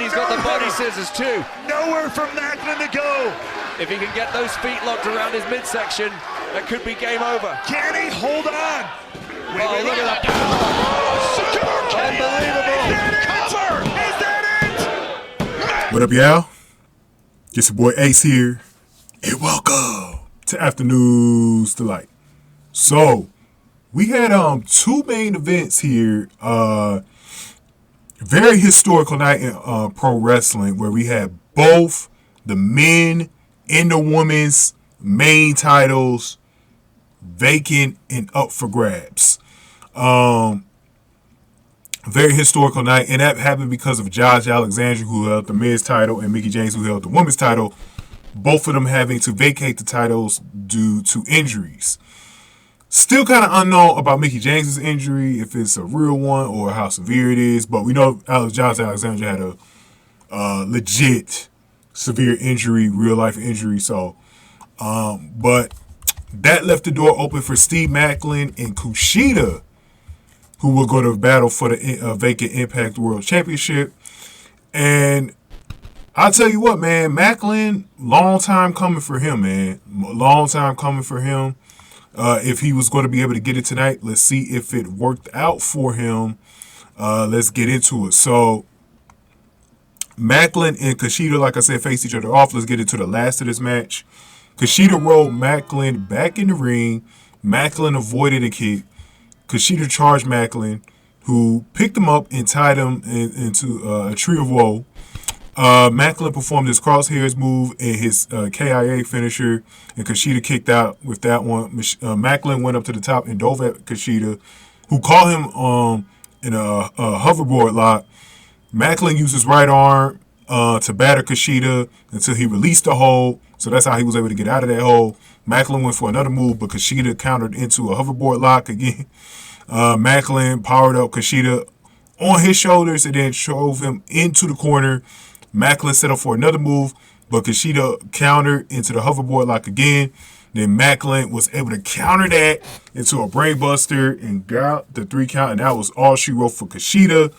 he's got the body scissors too. Nowhere for Maclin to go. If he can get those feet locked around his midsection, that could be game over. Can he hold on? Oh, look at that. Unbelievable. Is that it? What up, y'all? It's your boy Ace here, and welcome to Afternoons Delight. So, we had two main events here. Very historical night in pro wrestling where we had both the men and the women's main titles vacant and up for grabs. Very historical night, and that happened because of Josh Alexander, who held the men's title, and Mickie James, who held the women's title. Both of them having to vacate the titles due to injuries. Still kind of unknown about Mickie James' injury, if it's a real one or how severe it is. But we know Josh Alexander had a legit severe injury, real life injury. So, but that left the door open for Steve Maclin and Kushida, who will go to battle for the vacant Impact World Championship. And I'll tell you what, man, Maclin, long time coming for him, man. Long time coming for him. If he was going to be able to get it tonight, let's see if it worked out for him. Let's get into it. So, Maclin and Kushida, like I said, face each other off. Let's get into the last of this match. Kushida rolled Maclin back in the ring. Maclin avoided a kick. Kushida charged Maclin, who picked him up and tied him into a tree of woe. Maclin performed his crosshairs move and his KIA finisher, and Kushida kicked out with that one. Maclin went up to the top and dove at Kushida, who caught him in a hoverboard lock. Maclin used his right arm to batter Kushida until he released the hold, so that's how he was able to get out of that hold. Maclin went for another move, but Kushida countered into a hoverboard lock again. Maclin powered up Kushida on his shoulders and then drove him into the corner. Maclin set up for another move, but Kushida countered into the hoverboard lock again. Then Maclin was able to counter that into a brainbuster and got the 3 count, and that was all she wrote for Kushida.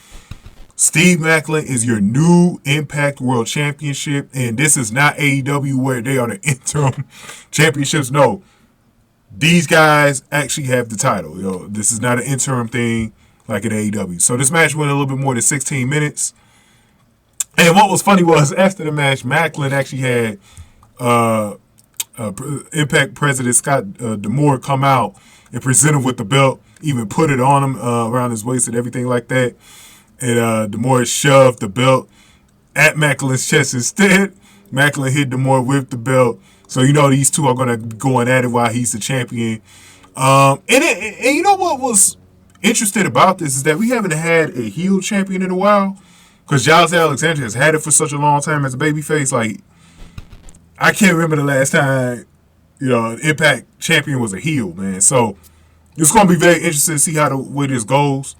Steve Maclin is your new Impact World Championship, and this is not AEW where they are the interim championships. No, these guys actually have the title. This is not an interim thing like at AEW. So this match went a little bit more than 16 minutes. And what was funny was after the match, Maclin actually had Impact President Scott D'Amore come out and present him with the belt, even put it on him around his waist and everything like that. And D'Amore shoved the belt at Maclin's chest instead. Maclin hit D'Amore with the belt. So you know these two are going to be going at it while he's the champion. And you know what was interesting about this is that we haven't had a heel champion in a while. Because Josh Alexander has had it for such a long time as a babyface. Like, I can't remember the last time, an Impact champion was a heel, man. So, it's going to be very interesting to see how the way this goes.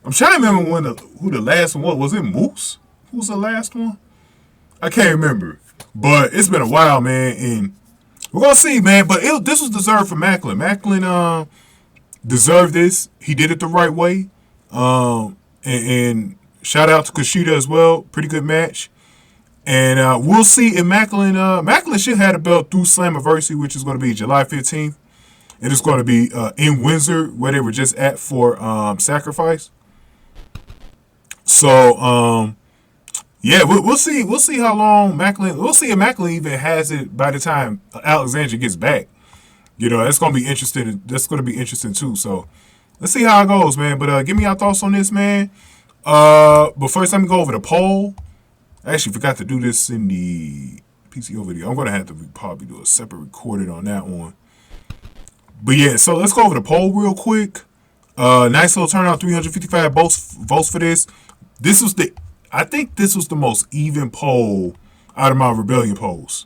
I'm trying to remember who the last one was. Was it Moose? Who was the last one? I can't remember. But it's been a while, man. And we're going to see, man. But this was deserved for Maclin. Maclin deserved this. He did it the right way. And shout out to Kushida as well. Pretty good match. And we'll see if Maclin should have a belt through Slammiversary, which is going to be July 15th. And it's going to be in Windsor, where they were just at for Sacrifice. So, yeah, we'll see. We'll see how long Maclin. We'll see if Maclin even has it by the time Alexander gets back. That's going to be interesting. That's going to be interesting, too. So, let's see how it goes, man. But give me your thoughts on this, man. But first, let me go over the poll. I actually forgot to do this in the PCO video. I'm going to have to probably do a separate recording on that one. But yeah, so let's go over the poll real quick. Nice little turnout, 355 votes for this. I think this was the most even poll out of my Rebellion polls.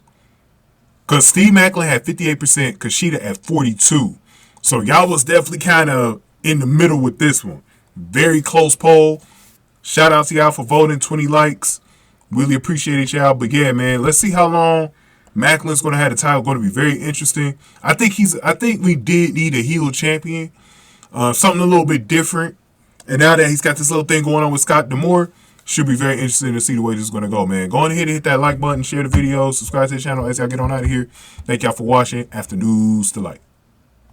Because Steve Maclin had 58%, Kushida at 42%. So y'all was definitely kind of in the middle with this one. Very close poll. Shout out to y'all for voting, 20 likes. Really appreciate it, y'all. But yeah, man, let's see how long Macklin's going to have the title. Going to be very interesting. I think we did need a heel champion. Something a little bit different. And now that he's got this little thing going on with Scott D'Amore, Should be very interesting to see the way this is going to go, man. Go on ahead and hit that like button, share the video, subscribe to the channel as y'all get on out of here. Thank y'all for watching. After News to Light.